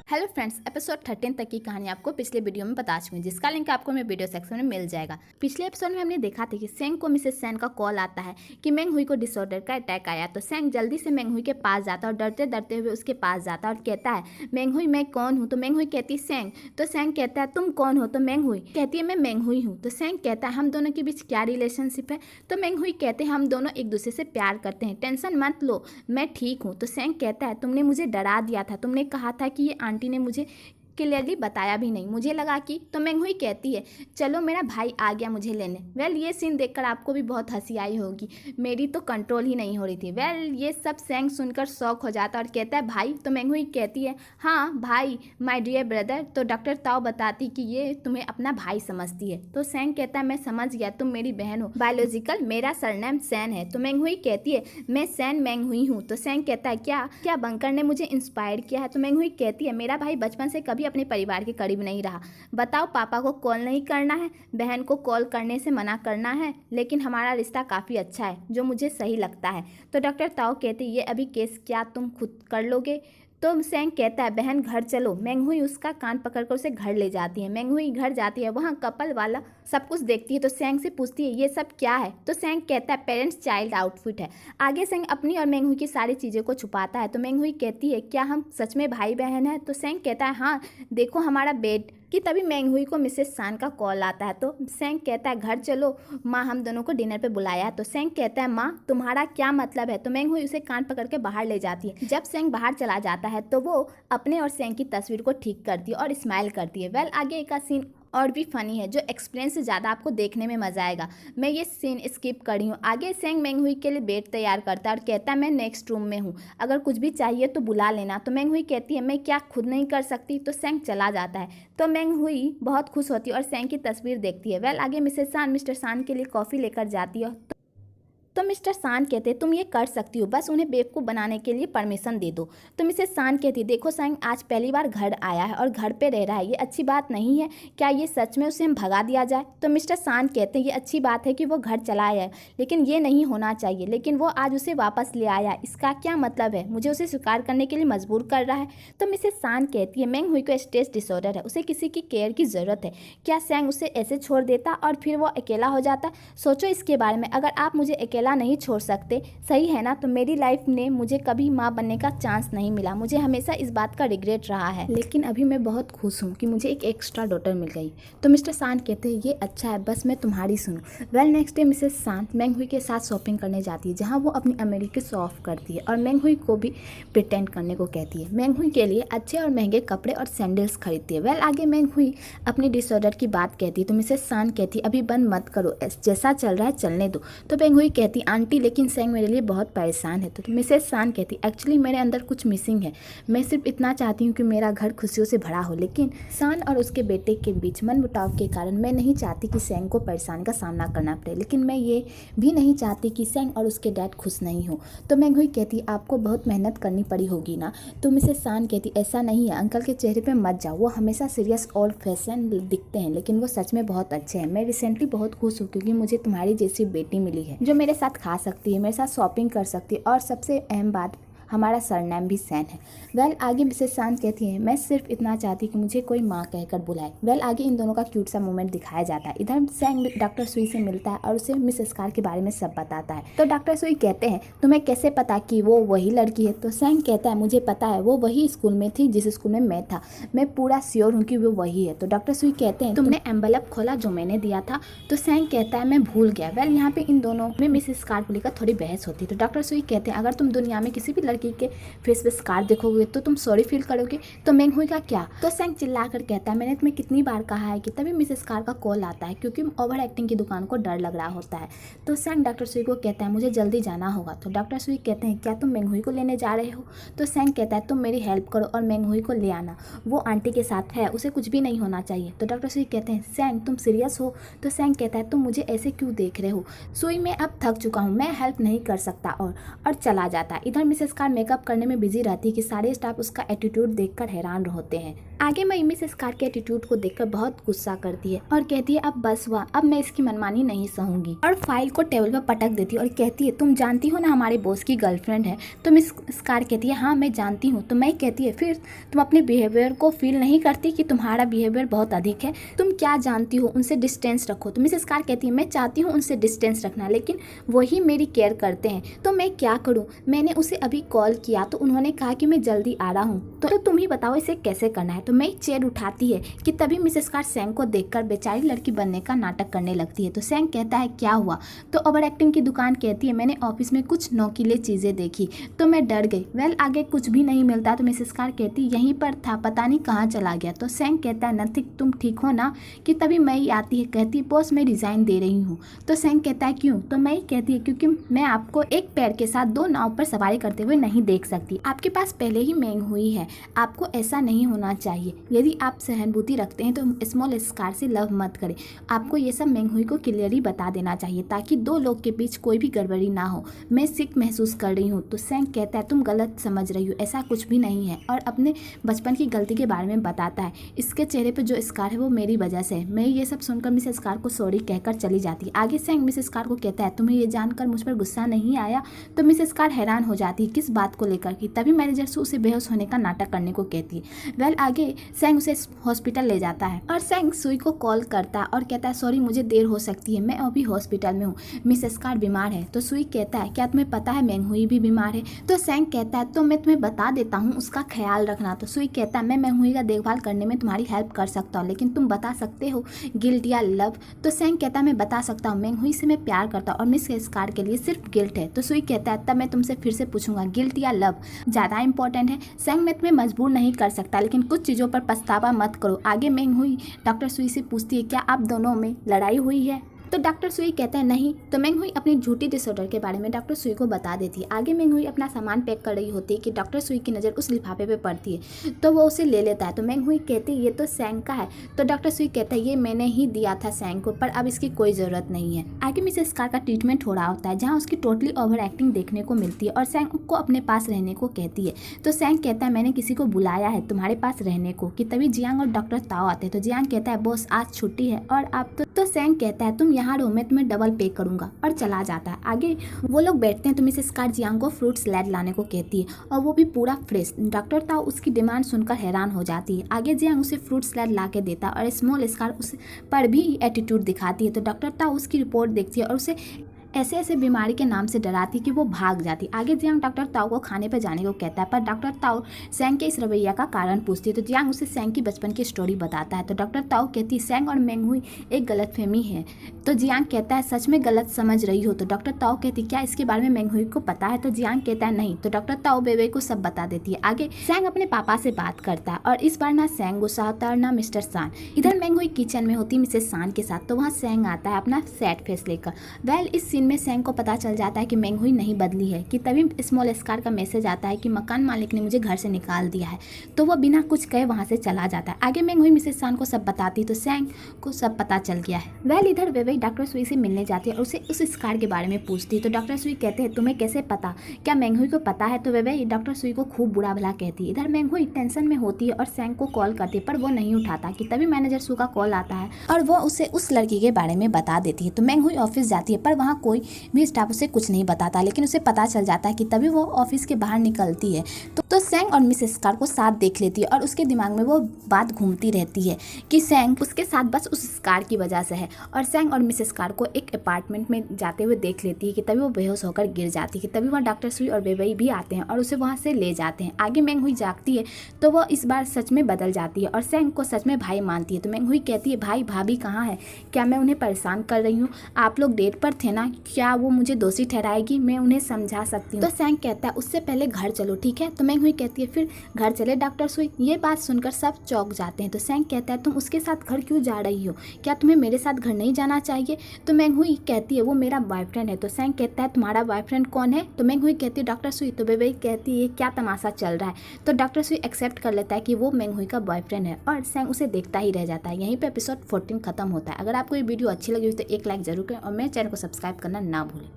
Hello friends, episode 13 तक की कहानी आपको पिछले वीडियो में बता चुकी हूँ, जिसका लिंक आपको मेरे वीडियो सेक्शन में मिल जाएगा। पिछले एपिसोड में हमने देखा था कि सेंग को मिसेस सेन का कॉल आता है कि मेंग हुई को डिसऑर्डर का अटैक आया। तो सेंग जल्दी से मेंग हुई के पास जाता है और डरते डरते हुए उसके पास जाता है और कहता है, मेंग हुई मैं कौन हूँ? तो मेंग हुई कहती है सेंग। तो सेंग कहता है तुम कौन हो? तो मेंग हुई कहती है मैं मेंग हुई हूँ। तो सेंग कहता है हम दोनों के बीच क्या रिलेशनशिप है? तो मेंग हुई कहते हैं हम दोनों एक दूसरे से प्यार करते हैं, टेंशन मत लो, मैं ठीक हूँ। तो सेंग कहता है तुमने मुझे डरा दिया था, तुमने कहा था कि ये आंटी ने मुझे क्लियरली बताया भी नहीं, मुझे लगा कि। तो मेंग हुई कहती है चलो मेरा भाई आ गया मुझे लेने। वेल ये सीन देखकर आपको भी बहुत हंसी आई होगी, मेरी तो कंट्रोल ही नहीं हो रही थी। वेल ये सब सेंग सुनकर शौक हो जाता और कहता है भाई? तो मेंग हुई कहती है हाँ भाई, माय डियर ब्रदर। तो डॉक्टर ताओ बताती कि ये तुम्हें अपना भाई समझती है। तो सेंग कहता है मैं समझ गया, तुम मेरी बहन हो, बायोलॉजिकल मेरा सरनेम सैन है। तो मेंग हुई कहती है मैं सैन मेंग हुई हूँ। तो सेंग कहता है क्या क्या बंकर ने मुझे इंस्पायर किया है? तो मेंग हुई कहती है मेरा भाई बचपन से कभी अपने परिवार के करीब नहीं रहा। बताओ पापा को कॉल नहीं करना है, बहन को कॉल करने से मना करना है, लेकिन हमारा रिश्ता काफ़ी अच्छा है जो मुझे सही लगता है। तो डॉक्टर ताओ कहते ये अभी केस क्या तुम खुद कर लोगे? तो सेंग कहता है बहन घर चलो। मेंग हुई उसका कान पकड़कर उसे घर ले जाती है। मेंग हुई घर जाती है, वहाँ कपल वाला सब कुछ देखती है। तो सेंग से पूछती है ये सब क्या है? तो सेंग कहता है पेरेंट्स चाइल्ड आउटफिट है। आगे सेंग अपनी और मेंग हुई की सारी चीज़ों को छुपाता है। तो मेंग हुई कहती है क्या हम सच में भाई बहन हैं? तो सेंग कहता है हाँ देखो हमारा बेड। कि तभी मेंग हुई को मिसेस सान का कॉल आता है। तो सेंग कहता है घर चलो, माँ हम दोनों को डिनर पे बुलाया है। तो सेंग कहता है माँ तुम्हारा क्या मतलब है? तो मेंग हुई उसे कान पकड़ के बाहर ले जाती है। जब सेंग बाहर चला जाता है तो वो अपने और सेंग की तस्वीर को ठीक करती है और स्माइल करती है। वेल आगे का सीन और भी फनी है जो एक्सपीरियंस से ज़्यादा आपको देखने में मज़ा आएगा, मैं ये सीन स्किप करी हूँ। आगे सेंग मेंग हुई के लिए बेड तैयार करता है और कहता है मैं नेक्स्ट रूम में हूँ, अगर कुछ भी चाहिए तो बुला लेना। तो मेंग हुई कहती है मैं क्या खुद नहीं कर सकती? तो सेंग चला जाता है। तो मेंग हुई बहुत खुश होती है और सेंग की तस्वीर देखती है। वेल आगे मिसेस सान मिस्टर सान के लिए कॉफ़ी लेकर जाती है। तो मिस्टर सान कहते तुम ये कर सकती हो, बस उन्हें बेवकूफ़ बनाने के लिए परमिशन दे दो। तो मिसेस सान कहती देखो सेंग आज पहली बार घर आया है और घर पे रह रहा है, ये अच्छी बात नहीं है, क्या ये सच में उसे हम भगा दिया जाए? तो मिस्टर सान कहते हैं ये अच्छी बात है कि वो घर चला आया है, लेकिन ये नहीं होना चाहिए। लेकिन वो आज उसे वापस ले आया, इसका क्या मतलब है? मुझे उसे स्वीकार करने के लिए मजबूर कर रहा है। तो मिसेस सान कहती है मेंग हुई को स्ट्रेस डिसऑर्डर है, उसे किसी की केयर की ज़रूरत है। क्या सेंग उसे ऐसे छोड़ देता और फिर वो अकेला हो जाता? सोचो इसके बारे में, अगर आप मुझे अकेला नहीं छोड़ सकते, सही है ना? तो मेरी लाइफ में मुझे कभी माँ बनने का चांस नहीं मिला, मुझे हमेशा इस बात का रिग्रेट रहा है, लेकिन अभी मैं बहुत खुश हूँ कि मुझे एक एक्स्ट्रा डॉटर मिल गई। तो मिस्टर सान कहते हैं ये अच्छा है, बस मैं तुम्हारी सुनूं। वेल नेक्स्ट डे मिसेस सान मेंग हुई के साथ शॉपिंग करने जाती है, जहाँ वो अपनी अमेरिकी शो ऑफ करती है और मेंग हुई को भी प्रिटेंड करने को कहती है। मेंग हुई के लिए अच्छे और महंगे कपड़े और सैंडल्स खरीदती है। वेल आगे मेंग हुई अपनी डिसऑर्डर की बात कहती है। तो मिसेस सान कहती अभी बंद मत करो, जैसा चल रहा है चलने दो। तो मेंग हुई कहती आंटी लेकिन सेंग मेरे लिए बहुत परेशान है। तो मिसेस सान कहती एक्चुअली मेरे अंदर कुछ मिसिंग है, मैं सिर्फ इतना चाहती हूँ कि मेरा घर खुशियों से भरा हो, लेकिन सान और उसके बेटे के बीच मनमुटाव के कारण मैं नहीं चाहती कि सेंग को परेशानी का सामना करना पड़े, लेकिन मैं ये भी नहीं चाहती कि सेंग और उसके डैड खुश नहीं हो। तो मेंग हुई कहती आपको बहुत मेहनत करनी पड़ी होगी ना? तो मिसेस सान कहती ऐसा नहीं है, अंकल के चेहरे पर मत जाओ, वो हमेशा सीरियस ओल्ड फैशन दिखते हैं, लेकिन वो सच में बहुत अच्छे हैं। मैं रिसेंटली बहुत खुश हूँ क्योंकि मुझे तुम्हारी जैसी बेटी मिली है जो मेरे साथ खा सकती है, मेरे साथ शॉपिंग कर सकती है, और सबसे अहम बात हमारा सरनेम भी सैन है। वेल आगे मिसेस सान कहती है मैं सिर्फ इतना चाहती कि मुझे कोई माँ कहकर बुलाए। वेल आगे इन दोनों का क्यूट सा मोमेंट दिखाया जाता है। इधर सैंग डॉक्टर सुई से मिलता है और उसे मिस स्कार के बारे में सब बताता है। तो डॉक्टर सुई कहते हैं तुम्हें कैसे पता कि वो वही लड़की है? तो सैंग कहता है मुझे पता है, वो वही स्कूल में थी जिस स्कूल में मैं था, मैं पूरा श्योर हूँ कि वो वही है। तो डॉक्टर सुई कहते हैं तुमने एम्बलप खोला जो मैंने दिया था? तो सैंग कहता है मैं भूल गया। वेल यहाँ पे इन दोनों में मिस स्कार को लेकर थोड़ी बहस होती है। तो डॉक्टर सुई कहते हैं अगर तुम दुनिया में किसी भी लड़की के फेस पे स्कार देखोगे तो तुम सॉरी फील करोगे। तो मेंग हुई का क्या? तो सैंग चिल्लाकर कहता है मैंने तुम्हें कितनी बार कहा है कि। तभी मिसेस कार का कॉल आता है क्योंकि ओवर एक्टिंग की दुकान को डर लग रहा होता है। तो सैंग डॉक्टर सुई को कहता है मुझे जल्दी जाना होगा। तो डॉक्टर सुई कहते हैं क्या तुम मेंग हुई को लेने जा रहे हो? तो सैंग कहता है तुम मेरी हेल्प करो और मेंग हुई को ले आना, वो आंटी के साथ है, उसे कुछ भी नहीं होना चाहिए। तो डॉक्टर सुई कहते हैं सैंग तुम सीरियस हो? तो सैंग कहता है तुम मुझे ऐसे क्यों देख रहे हो? सुई मैं अब थक चुका हूँ, मैं हेल्प नहीं कर सकता, और चला जाता है। इधर मिसेस कार मेकअप करने में बिजी रहती है कि सारे स्टाफ उसका एटीट्यूड देखकर हैरान होते हैं। आगे मई मिसेस कार के एटीट्यूड को देखकर बहुत गुस्सा करती है और कहती है अब बस हुआ, अब मैं इसकी मनमानी नहीं सहूंगी, और फाइल को टेबल पर पटक देती है और कहती है तुम जानती हो ना हमारे बॉस की गर्लफ्रेंड है। तो मिस कार कहती है हाँ मैं जानती हूँ। तो मई कहती है फिर तुम अपने बिहेवियर को फील नहीं करती कि तुम्हारा बिहेवियर बहुत अधिक है, तुम क्या जानती हो, उनसे डिस्टेंस रखो। तो मिसेस कार कहती है मैं चाहती हूँ उनसे डिस्टेंस रखना, लेकिन वही मेरी केयर करते हैं, तो मैं क्या करूँ। मैंने उसे अभी कॉल किया तो उन्होंने कहा कि मैं जल्दी आ रहा हूँ, तो तुम ही बताओ इसे कैसे करना है। तो मैं चेयर उठाती है कि तभी मिसेस कार सेंग को देखकर बेचारी लड़की बनने का नाटक करने लगती है। तो सेंग कहता है क्या हुआ। तो ओवर एक्टिंग की दुकान कहती है मैंने ऑफिस में कुछ नोकीले चीज़ें देखी तो मैं डर गई। वेल आगे कुछ भी नहीं मिलता। तो मिसेस कार कहती यहीं पर था, पता नहीं कहाँ चला गया। तो सेंग कहता है नथिंग, तुम ठीक हो ना। कि तभी मई आती है, कहती बॉस मैं रिजाइन दे रही हूँ। तो सेंग कहता है क्यों। तो मई कहती है क्योंकि मैं आपको एक पैर के साथ दो नाव पर सवारी करते हुए नहीं देख सकती, आपके पास पहले ही मैंग हुई है, आपको ऐसा नहीं होना चाहिए। यदि आप सहानुभूति रखते हैं तो स्मॉल स्कार से लव मत करें, आपको ये सब मैंग हुई को क्लियरली बता देना चाहिए ताकि दो लोग के बीच कोई भी गड़बड़ी ना हो। मैं सिक महसूस कर रही हूँ। तो सेंग कहता है तुम गलत समझ रही हो, ऐसा कुछ भी नहीं है, और अपने बचपन की गलती के बारे में बताता है। इसके चेहरे पर जो स्कार है वो मेरी वजह से है। मैं ये सब सुनकर मिसेस कार को सॉरी कहकर चली जाती है। आगे सेंग मिसेस कार को कहता है तुम्हें ये जानकर मुझ पर गुस्सा नहीं आया। तो मिसेस कार हैरान हो जाती है किस बात को लेकर की। तभी मैनेजर सू उसे बेहोश होने का नाटक करने को कहती है। वेल आगे सेंग उसे हॉस्पिटल ले जाता है और सेंग सुई को कॉल करता है और कहता है सॉरी मुझे देर हो सकती है, मैं अभी हॉस्पिटल में हूँ, मिसेस कार बीमार है। तो सुई कहता है क्या तुम्हें पता है मैंग हुई भी बीमार है। तो सेंग कहता है तो मैं तुम्हें बता देता हूँ, उसका ख्याल रखना। तो सुई कहता है मैं मैंग हुई का देखभाल करने में तुम्हारी हेल्प कर सकता हूँ, लेकिन तुम बता सकते हो गिल्ट या लव। तो सेंग कहता है मैं बता सकता हूँ, मैंग हुई से मैं प्यार करता हूँ और मिसेस कार के लिए सिर्फ गिल्ट है। तो सुई कहता है तब मैं तुमसे फिर से पूछूंगा गिल्ट या लव ज़्यादा इंपॉर्टेंट है। सेंग मैं तुम्हें मजबूर नहीं कर सकता, लेकिन कुछ चीज़ों पर पछतावा मत करो। आगे मैंग हुई डॉक्टर सुई से पूछती है क्या आप दोनों में लड़ाई हुई है। तो डॉक्टर सुई कहता है नहीं। तो मैंग हुई अपनी झूठी डिसऑर्डर के बारे में डॉक्टर सुई को बता देती है। आगे मैंग हुई अपना सामान पैक कर रही होती है कि डॉक्टर सुई की नज़र उस लिफाफे पे पड़ती है तो वो उसे ले लेता है। तो मैंग हुई कहती है ये तो सेंग का है। तो डॉक्टर सुई कहता है ये मैंने ही दिया था सेंग को, पर अब इसकी कोई ज़रूरत नहीं है। आगे मिसेस कार का ट्रीटमेंट हो रहा होता है जहाँ उसकी टोटली ओवर एक्टिंग देखने को मिलती है और सेंग को अपने पास रहने को कहती है। तो सेंग कहता है मैंने किसी को बुलाया है तुम्हारे पास रहने को। कि तभी जियांग और डॉक्टर ताओ आते हैं। तो जियांग कहता है बॉस आज छुट्टी है और आप तो सेंग कहता है तुम यहाँ रहो, मैं तुम्हें डबल पे करूंगा, और चला जाता है। आगे वो लोग बैठते हैं तो मिसेस कार जियांग को फ्रूट सलाद लाने को कहती है और वो भी पूरा फ्रेश। डॉक्टर ताओ उसकी डिमांड सुनकर हैरान हो जाती है। आगे जियांग उसे फ्रूट सलाद ला के देता है और स्मॉल स्कार उस पर भी एटीट्यूड दिखाती है। तो डॉक्टर ताओ उसकी रिपोर्ट देखती है और उसे ऐसे ऐसे बीमारी के नाम से डराती कि वो भाग जाती। आगे जियांग डॉक्टर ताओ को खाने पर जाने को कहता है, पर डॉक्टर ताओ सेंग के इस रवैया का कारण पूछती है। तो जियांग उसे सेंग की बचपन की स्टोरी बताता है। तो डॉक्टर ताओ कहती है सेंग और मैंग हुई एक गलतफहमी है। तो जियांग कहता है सच में गलत समझ रही हो। तो डॉक्टर ताओ कहती क्या इसके बारे में मैंग हुई को पता है। तो जियांग कहता है नहीं। तो डॉक्टर ताओ बेबे को सब बता देती है। आगे सेंग अपने पापा से बात करता है और इस बार ना सेंग गुस्सा होता है और ना मिस्टर सान। इधर मैंग हुई किचन में होती मिसेस सान के साथ। तो वहाँ सेंग आता है अपना सैड फेस लेकर। वेल इस सीन में सेंग को पता चल जाता है कि मैंग हुई नहीं बदली है। कि तभी स्मॉल स्कार का मैसेज आता है कि मकान मालिक ने मुझे घर से निकाल दिया है। तो वह बिना कुछ कहे वहां से चला जाता है। आगे मैंग हुई मिसेस सान को सब बताती तो सेंग को सब पता चल गया है। वेल इधर वेवई डॉक्टर सुई से मिलने जाती है और उसे उस स्कार के बारे में पूछती है। तो डॉक्टर सुई कहते हैं तुम्हें कैसे पता, क्या मैंग हुई को पता है। तो वेवई डॉक्टर सुई को खूब बुरा भला कहती है। इधर मैंग हुई टेंशन में होती है और सेंग को कॉल करती है पर वो नहीं उठाता। कि तभी मैनेजर सू का कॉल आता है और वो उसे उस लड़की के बारे में बता देती है। तो मैंग हुई ऑफिस जाती है पर वहाँ कोई भी स्टाफ उसे कुछ नहीं बताता, लेकिन उसे पता चल जाता है। कि तभी वो ऑफिस के बाहर निकलती है तो सेंग और मिसेस कार को साथ देख लेती है और उसके दिमाग में वो बात घूमती रहती है कि सेंग उसके साथ बस उस स्कार की वजह से है। और सेंग और मिसेस कार को एक अपार्टमेंट में जाते हुए देख लेती है। कि तभी वो बेहोश होकर गिर जाती है। कि तभी वहाँ डॉक्टर सुई और बेबई भी आते हैं और उसे वहाँ से ले जाते हैं। आगे मैंग हुई जागती है तो वो इस बार सच में बदल जाती है और सेंग को सच में भाई मानती है। तो मैंग हुई कहती है भाई भाभी कहाँ है, क्या मैं उन्हें परेशान कर रही हूँ, आप लोग डेट पर थे ना, क्या वो मुझे दोषी ठहराएगी, मैं उन्हें समझा सकती हूँ। तो सेंग कहता है उससे पहले घर चलो ठीक है। तो मैंग हुई कहती है फिर घर चले डॉक्टर सुई। ये बात सुनकर सब चौंक जाते हैं। तो सेंग कहता है तुम उसके साथ घर क्यों जा रही हो, क्या तुम्हें मेरे साथ घर नहीं जाना चाहिए। तो मैंग हुई कहती है वो मेरा बॉयफ्रेंड है। तो सेंग कहता है तुम्हारा बॉयफ्रेंड कौन है। तो मैंग हुई कहती है डॉक्टर सुई। तो बेबी कहती है क्या तमाशा चल रहा है। तो डॉक्टर सुई एक्सेप्ट कर लेता है कि वो मैंग हुई का बॉयफ्रेंड है और सेंग उसे देखता ही रह जाता है। यहीं पे एपिसोड 14 खत्म होता है। अगर आपको ये वीडियो अच्छी लगी हो तो एक लाइक जरूर करें और मेरे चैनल को सब्सक्राइब करना ना भूलें।